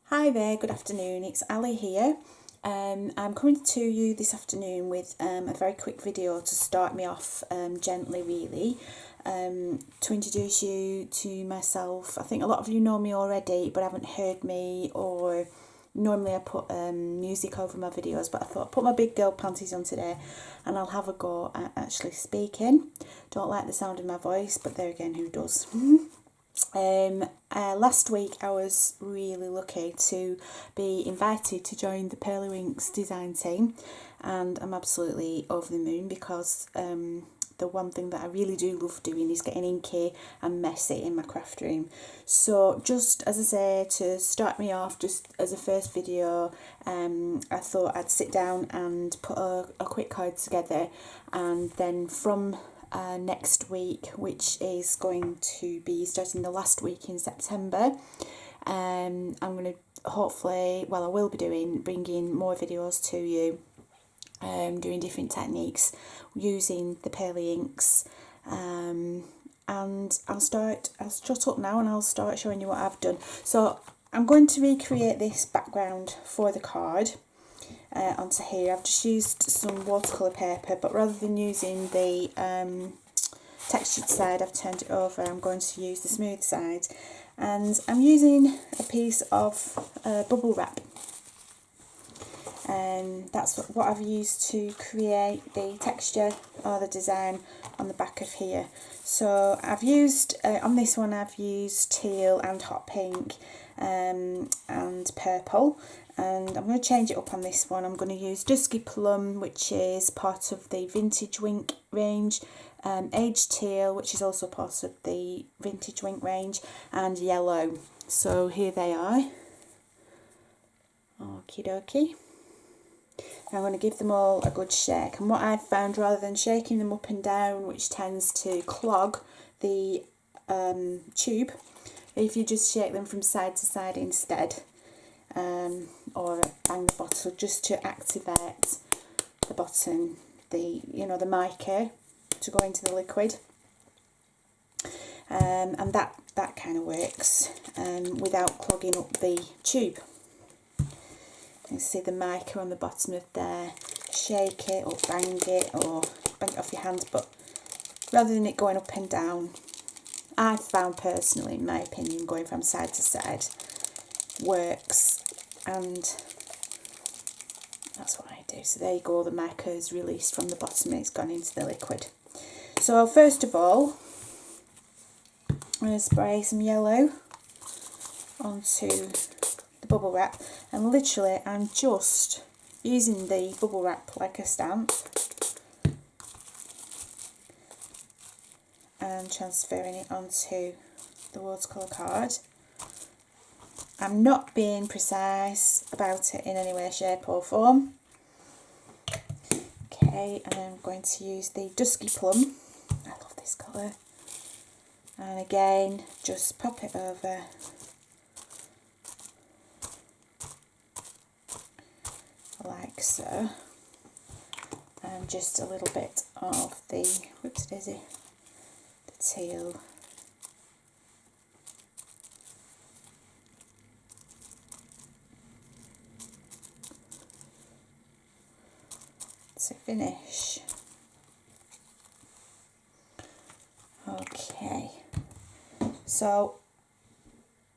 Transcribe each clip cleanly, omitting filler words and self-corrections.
Hi there, good afternoon, it's Ali here. I'm coming to you this afternoon with a very quick video to start me off gently really, to introduce you to myself. I think a lot of you know me already but haven't heard me, or normally I put music over my videos, but I thought I'd put my big girl panties on today and I'll have a go at actually speaking. Don't like the sound of my voice, but there again, who does? Last week I was really lucky to be invited to join the Pearlywinks design team, and I'm absolutely over the moon because the one thing that I really do love doing is getting inky and messy in my craft room. So just as I say, to start me off, just as a first video, I thought I'd sit down and put a quick card together, and then from next week, which is going to be starting the last week in September, I'm going to hopefully, well, I will be bringing more videos to you, doing different techniques using the Pearly inks, and I'll shut up now and I'll start showing you what I've done. So I'm going to recreate this background for the card onto here. I've just used some watercolour paper, but rather than using the textured side, I've turned it over. I'm going to use the smooth side, and I'm using a piece of bubble wrap, and that's what I've used to create the texture or the design on the back of here. So I've used, on this one I've used teal and hot pink and purple, and I'm going to change it up on this one. I'm going to use Dusky Plum, which is part of the Vintage Wink range, Aged Teal, which is also part of the Vintage Wink range, and Yellow. So here they are. Okie dokie. I'm going to give them all a good shake, and what I've found, rather than shaking them up and down, which tends to clog the tube, if you just shake them from side to side instead, or bang the bottle just to activate the bottom, the mica to go into the liquid, and that kind of works without clogging up the tube. You can see the mica on the bottom of there. Shake it or bang it off your hand, but rather than it going up and down, I've found personally, in my opinion, going from side to side works, and that's what I do. So there you go, the mica is released from the bottom and it's gone into the liquid. So first of all, I'm going to spray some yellow onto the bubble wrap, and literally I'm just using the bubble wrap like a stamp and transferring it onto the watercolour card. I'm not being precise about it in any way, shape or form. Okay, and I'm going to use the Dusky Plum. I love this colour. And again, just pop it over. Like so. And just a little bit of the, whoops daisy, the teal. To finish. Okay, so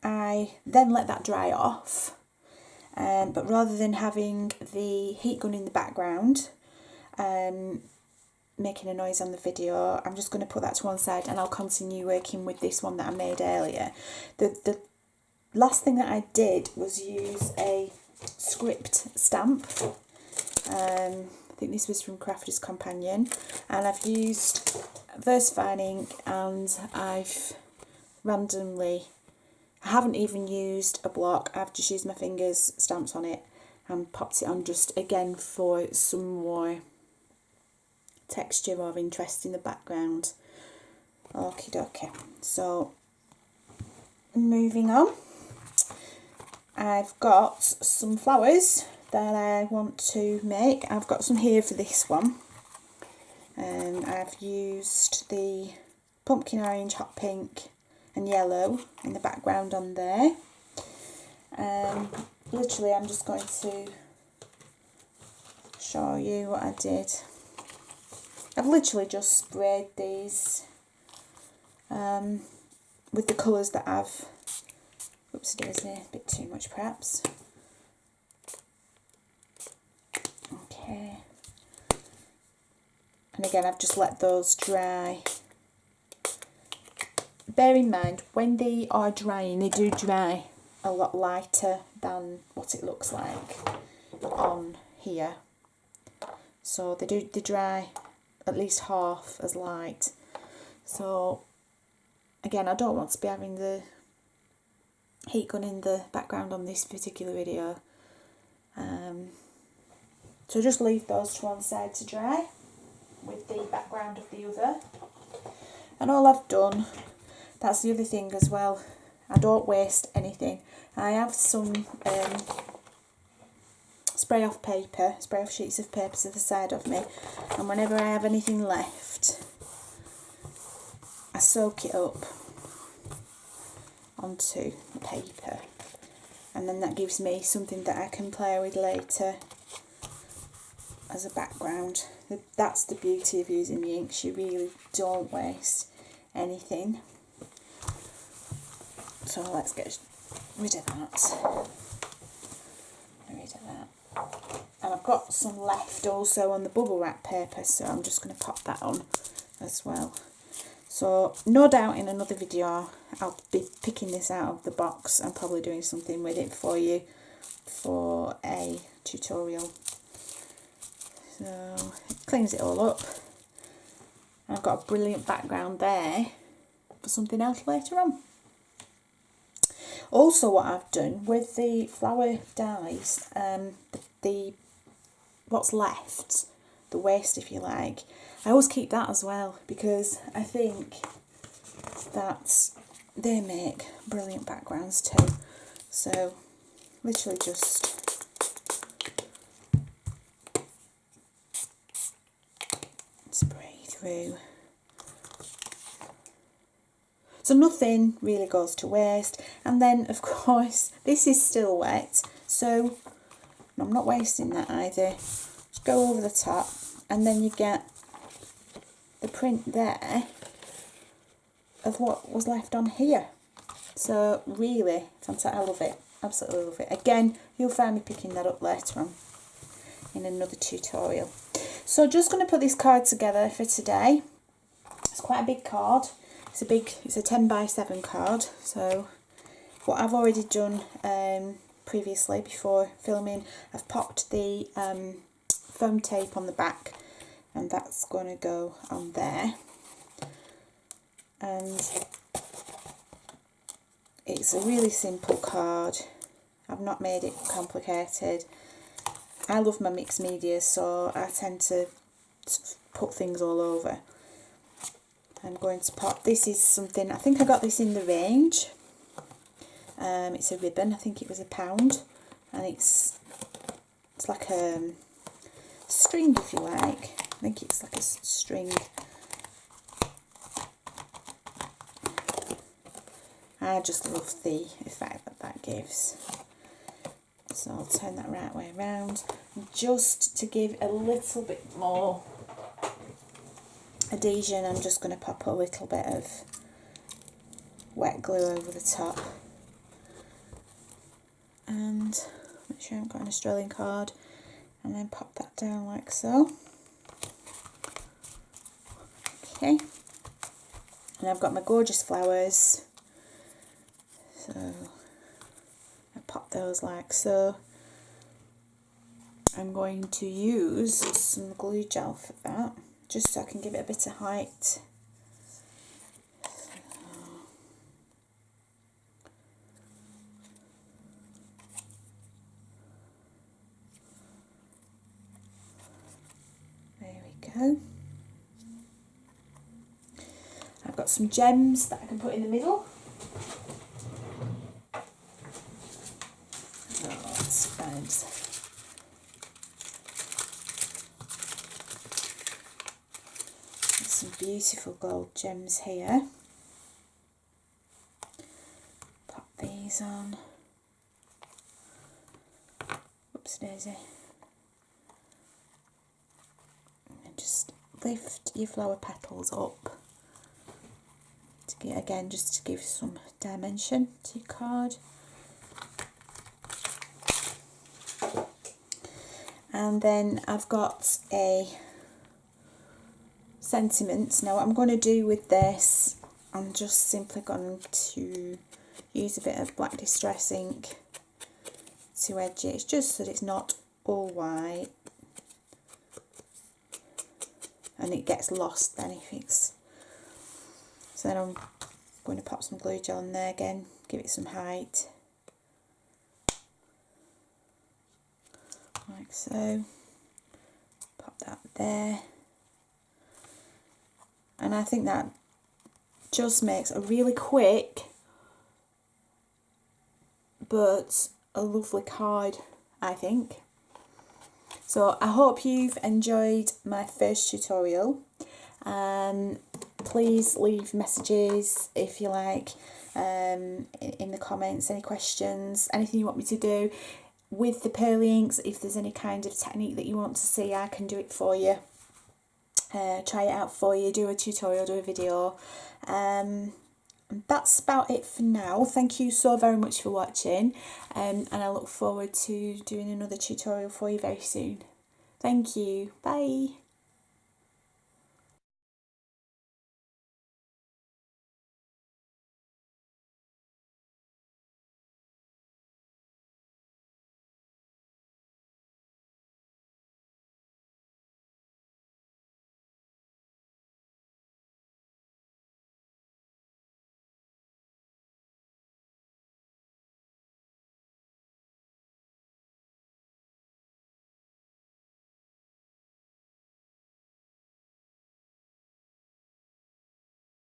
I then let that dry off, but rather than having the heat gun in the background making a noise on the video, I'm just going to put that to one side and I'll continue working with this one that I made earlier. The last thing that I did was use a script stamp. I think this was from Crafter's Companion, and I've used VersaFine ink, and I've randomly, I haven't even used a block, I've just used my fingers, stamped on it and popped it on, just again for some more texture or interest in the background. Okie dokie. So moving on, I've got some flowers that I want to make. I've got some here for this one. I've used the pumpkin orange, hot pink and yellow in the background on there. Literally, I'm just going to show you what I did. I've literally just sprayed these with the colours that I've, oops daisy, a bit too much perhaps. Okay. And again, I've just let those dry. Bear in mind, when they are drying, they do dry a lot lighter than what it looks like on here. So they dry at least half as light. So again, I don't want to be having the heat gun in the background on this particular video. So just leave those to one side to dry with the background of the other. And all I've done, that's the other thing as well, I don't waste anything. I have some spray off sheets of paper to the side of me, and whenever I have anything left, I soak it up onto the paper, and then that gives me something that I can play with later as a background. That's the beauty of using the inks, you really don't waste anything. So let's get rid of that. And I've got some left also on the bubble wrap paper, so I'm just going to pop that on as well. So no doubt in another video I'll be picking this out of the box and probably doing something with it for you for a tutorial. So it cleans it all up. And I've got a brilliant background there for something else later on. Also, what I've done with the flower dies, the what's left, the waste if you like, I always keep that as well, because I think that they make brilliant backgrounds too. So literally just spray through. So nothing really goes to waste. And then of course this is still wet, so I'm not wasting that either. Just go over the top, and then you get the print there of what was left on here. So really fantastic. I love it, absolutely love it. Again, you'll find me picking that up later on in another tutorial. So just going to put this card together for today. It's quite a big card. It's a 10 by 7 card. So what I've already done previously before filming, I've popped the foam tape on the back, and that's going to go on there. And it's a really simple card. I've not made it complicated. I love my mixed media, so I tend to put things all over. I'm going to pop, this is something, I think I got this in the range. It's a ribbon, I think it was £1, and it's like a string if you like. I think it's like a string. I just love the effect that that gives. So I'll turn that right way around, just to give a little bit more adhesion. I'm just going to pop a little bit of wet glue over the top, and make sure I've got an Australian card, and then pop that down like so. Okay, and I've got my gorgeous flowers, so I pop those like so. I'm going to use some glue gel for that, just so I can give it a bit of height. There we go. I've got some gems that I can put in the middle. Oh, let's find some beautiful gold gems here. Pop these on. Thanks, Daisy. And just lift your flower petals up to get, again, just to give some dimension to your card. And then I've got a sentiment. Now what I'm going to do with this, I'm just simply going to use a bit of black distress ink to edge it. It's just so that it's not all white and it gets lost then if it's... So then I'm going to pop some glue gel on there again, give it some height. Like so. Pop that there. And I think that just makes a really quick but a lovely card, I think. So I hope you've enjoyed my first tutorial. Please leave messages if you like, in the comments, any questions, anything you want me to do with the pearly inks. If there's any kind of technique that you want to see, I can do it for you. Try it out for you, do a tutorial, do a video. That's about it for now. Thank you so very much for watching, and I look forward to doing another tutorial for you very soon. Thank you. Bye.